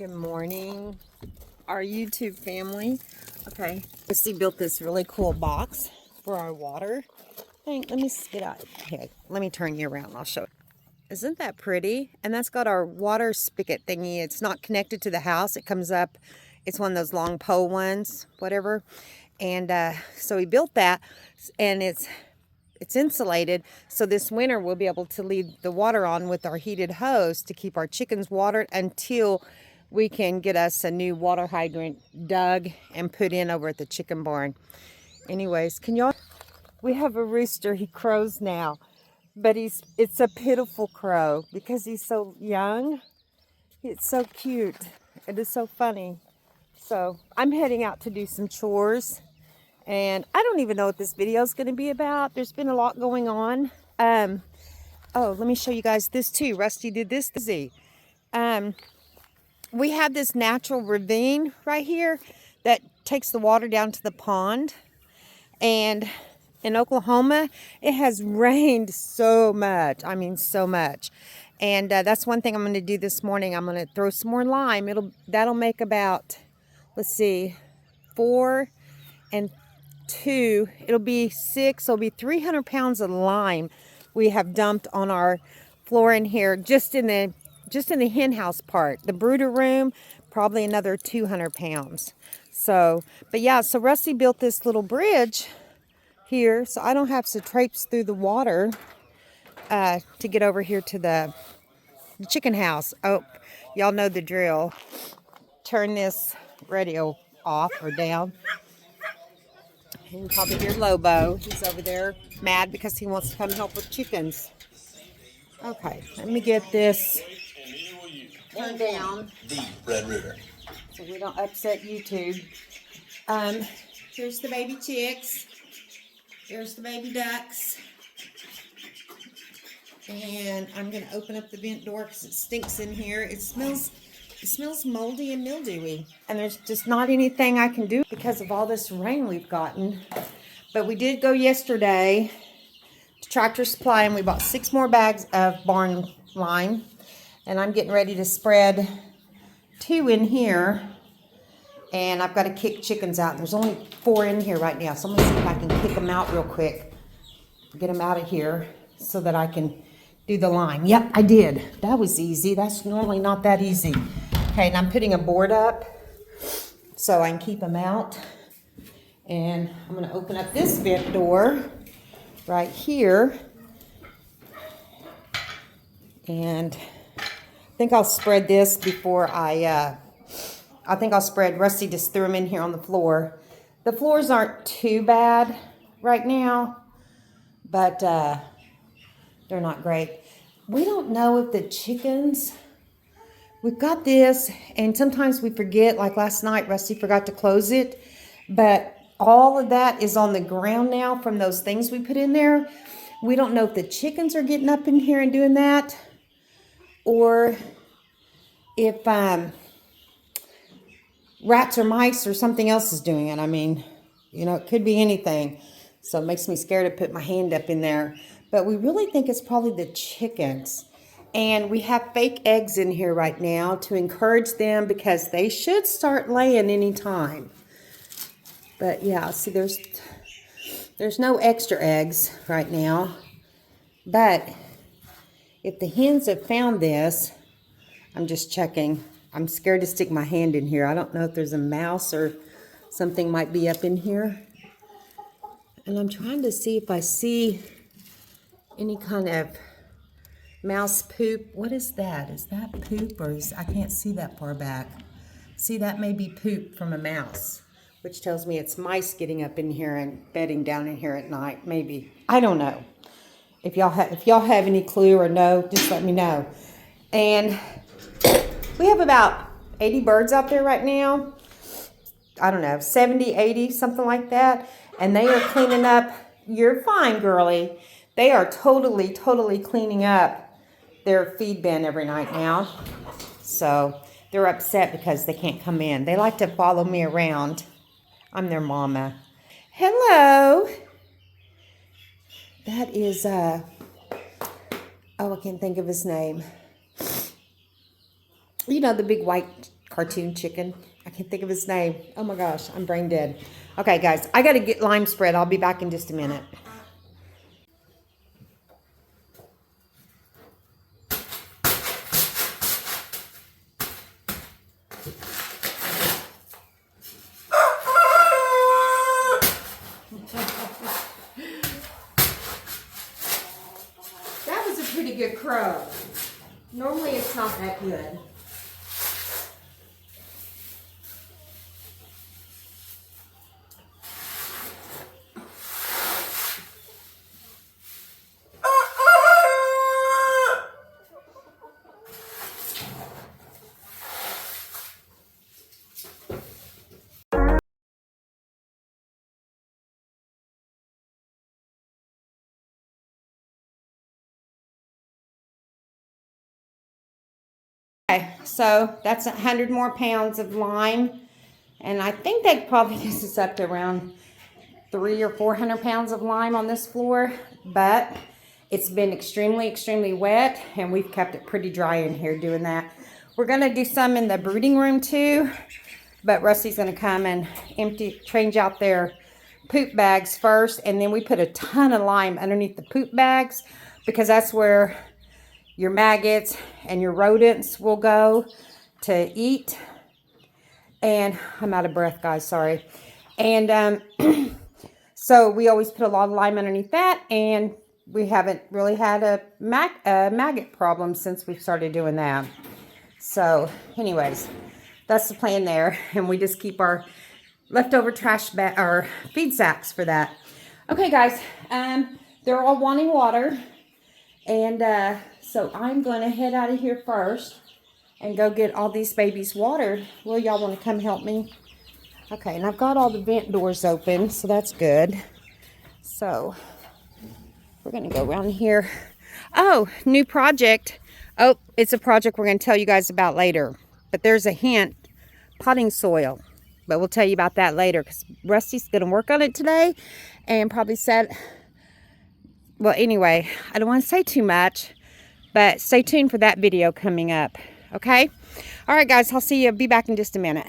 Good morning, our YouTube family. Okay, Christy built this really cool box for our water. Let me get out. Here, let me turn you around. I'll show you. Isn't that pretty? And that's got our water spigot thingy. It's not connected to the house. It comes up. It's one of those long pole ones, whatever. And so we built that, and it's insulated, so this winter we'll be able to leave the water on with our heated hose to keep our chickens watered until we can get us a new water hydrant dug and put in over at the chicken barn. Anyways, we have a rooster. He crows now, but it's a pitiful crow because he's so young. It's so cute. It is so funny. So I'm heading out to do some chores. And I don't even know what this video is going to be about. There's been a lot going on. Oh, let me show you guys this too. Rusty did this. We have this natural ravine right here that takes the water down to the pond. And in Oklahoma, it has rained so much. I mean, so much. And that's one thing I'm going to do this morning. I'm going to throw some more lime. That'll make about, let's see, 4 and 2, it'll be 6, it'll be 300 pounds of lime we have dumped on our floor in here, just in the hen house part. The brooder room, probably another 200 pounds. So, but yeah, so Rusty built this little bridge here, so I don't have to traipse through the water to get over here to the chicken house. Oh, y'all know the drill. Turn this radio off or down. You can probably hear Lobo. He's over there mad because he wants to come help with chickens. Okay, let me get this turned down. The Red River. So we don't upset YouTube. Here's the baby chicks. Here's the baby ducks. And I'm going to open up the vent door because it stinks in here. It smells moldy and mildewy. And there's just not anything I can do because of all this rain we've gotten. But we did go yesterday to Tractor Supply and we bought 6 more bags of barn lime. And I'm getting ready to spread 2 in here. And I've got to kick chickens out. There's only 4 in here right now. So I'm going to see if I can kick them out real quick. Get them out of here so that I can do the lime. Yep, I did. That was easy. That's normally not that easy. Okay, and I'm putting a board up so I can keep them out. And I'm going to open up this vent door right here. And I think I'll spread this before I think I'll spread. Rusty just threw them in here on the floor. The floors aren't too bad right now, but they're not great. We don't know if the chickens, we've got this, and sometimes we forget, like last night, Rusty forgot to close it, but all of that is on the ground now from those things we put in there. We don't know if the chickens are getting up in here and doing that, or if rats or mice or something else is doing it. I mean, you know, it could be anything. So it makes me scared to put my hand up in there. But we really think it's probably the chickens. And we have fake eggs in here right now to encourage them because they should start laying any time. But yeah, see, there's no extra eggs right now. But if the hens have found this, I'm just checking. I'm scared to stick my hand in here. I don't know if there's a mouse or something might be up in here. And I'm trying to see if I see any kind of mouse poop. What is that? Is that poop or I can't see that far back. See, that may be poop from a mouse, which tells me it's mice getting up in here and bedding down in here at night. Maybe. I don't know. If y'all have any clue or know, just let me know. And we have about 80 birds out there right now. I don't know, 70, 80, something like that. And they are cleaning up. You're fine, girlie. They are totally cleaning up their feed bin every night now. So they're upset because they can't come in. They like to follow me around. I'm their mama. Hello. That is, oh, I can't think of his name. You know, the big white cartoon chicken. I can't think of his name. Oh my gosh, I'm brain dead. Okay, guys, I got to get lime spread. I'll be back in just a minute. That was a pretty good crow. Normally it's not that good. Okay, so that's 100 more pounds of lime, and I think that probably gets us up to around 300 or 400 pounds of lime on this floor, but it's been extremely wet, and we've kept it pretty dry in here doing that. We're gonna do some in the brooding room too, but Rusty's gonna come and change out their poop bags first, and then we put a ton of lime underneath the poop bags because that's where your maggots and your rodents will go to eat. And I'm out of breath, guys, sorry. And so we always put a lot of lime underneath that, and we haven't really had a maggot problem since we started doing that. So anyways, that's the plan there, and we just keep our leftover trash bag or feed sacks for that. Okay, guys, they're all wanting water, and so I'm going to head out of here first and go get all these babies watered. Well, y'all want to come help me? Okay, and I've got all the vent doors open, so that's good. So we're going to go around here. Oh, new project. Oh, it's a project we're going to tell you guys about later. But there's a hint, potting soil. But we'll tell you about that later because Rusty's going to work on it today and probably said, well, anyway, I don't want to say too much. But stay tuned for that video coming up, okay? All right, guys, I'll see you. Be back in just a minute.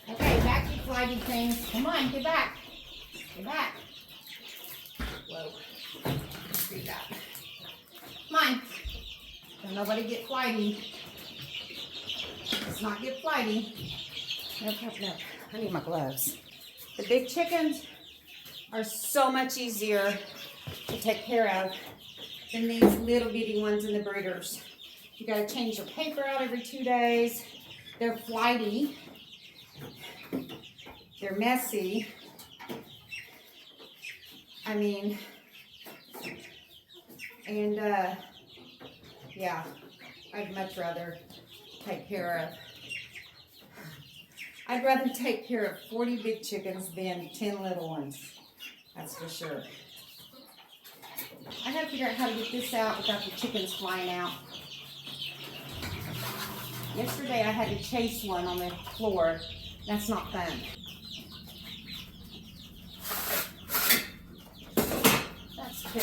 Okay, back you flighty things. Come on, get back. Get back. Whoa. Get back. Come on. Don't nobody get flighty. Let's not get flighty. Nope. I need my gloves. The big chickens are so much easier to take care of than these little bitty ones in the breeders. You gotta change your paper out every 2 days. They're flighty. They're messy. I mean, and yeah, I'd much rather take care of. I'd rather take care of 40 big chickens than 10 little ones. That's for sure. I gotta figure out how to get this out without the chickens flying out. Yesterday I had to chase one on the floor. That's not fun. That's two.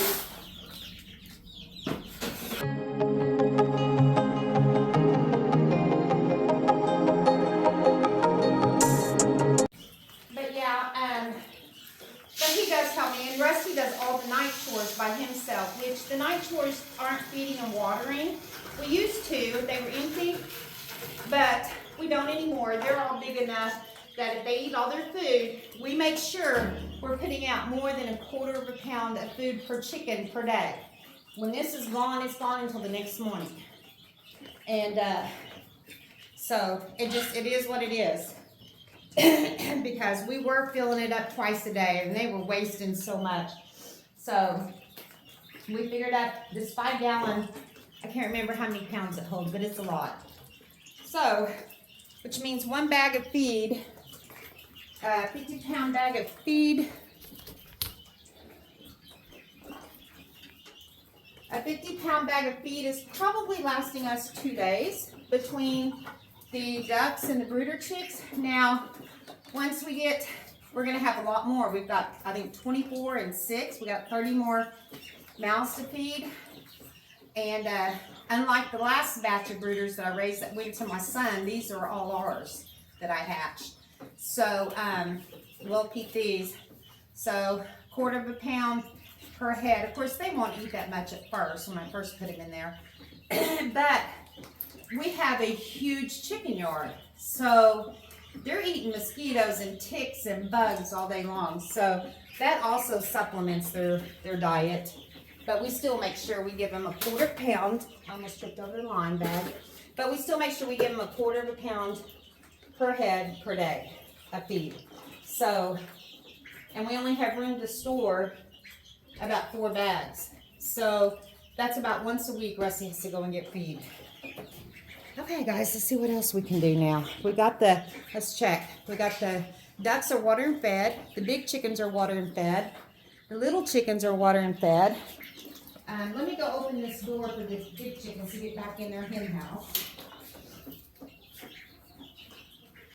chores by himself, which the night chores aren't feeding and watering. We used to if they were empty, but we don't anymore. They're all big enough that if they eat all their food, we make sure we're putting out more than 1/4 pound of food per chicken per day. When this is gone, it's gone until the next morning. And so it is what it is. Because we were filling it up twice a day and they were wasting so much. So we figured out this 5-gallon, I can't remember how many pounds it holds, but it's a lot. So, which means 1 bag of feed, 50-pound bag of feed. A 50-pound bag of feed is probably lasting us 2 days between the ducks and the brooder chicks. Now, once we're going to have a lot more. We've got, I think, 24 and 6. We got 30 more mouths to feed. And unlike the last batch of brooders that I raised that went to my son, these are all ours that I hatched. So we'll keep these. So 1/4 pound per head. Of course, they won't eat that much at first when I first put them in there. But we have a huge chicken yard. So they're eating mosquitoes and ticks and bugs all day long. So that also supplements their diet. But we still make sure we give them 1/4 pound. I almost tripped over the line bag. But we still make sure we give them 1/4 pound per head per day of feed. So, and we only have room to store about 4 bags. So that's about once a week Rusty has to go and get feed. Okay guys, let's see what else we can do now. Let's check. We got the ducks are water and fed. The big chickens are water and fed. The little chickens are water and fed. Let me go open this door for the big chickens to get back in their hen house.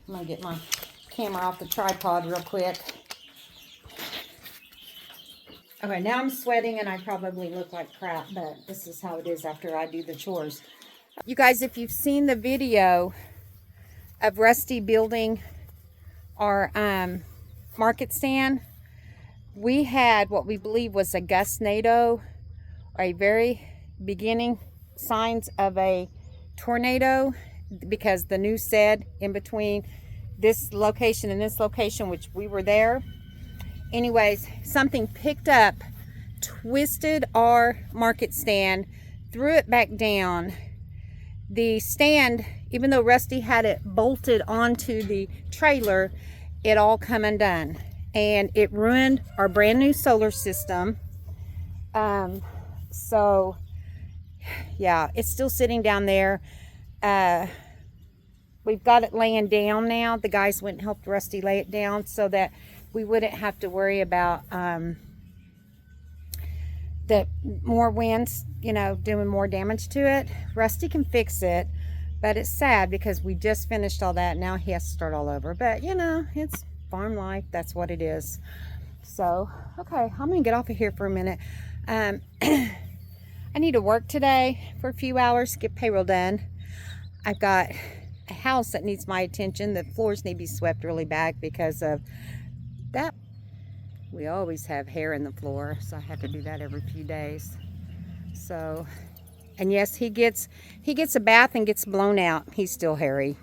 I'm going to get my camera off the tripod real quick. Okay, now I'm sweating and I probably look like crap, but this is how it is after I do the chores. You guys, if you've seen the video of Rusty building our market stand, we had what we believe was a gustnado, or a very beginning signs of a tornado, because the news said in between this location and this location, which we were there. Anyways, something picked up, twisted our market stand, threw it back down. The stand, even though Rusty had it bolted onto the trailer, it all come undone. And it ruined our brand new solar system. So, yeah, it's still sitting down there. We've got it laying down now. The guys went and helped Rusty lay it down so that we wouldn't have to worry about the more winds, you know, doing more damage to it. Rusty can fix it, but it's sad because we just finished all that. Now he has to start all over. But, you know, it's farm life. That's what it is. So, okay, I'm going to get off of here for a minute. I need to work today for a few hours to get payroll done. I've got a house that needs my attention. The floors need to be swept really bad because of that. We always have hair in the floor, so I have to do that every few days. So, and yes, he gets a bath and gets blown out. He's still hairy.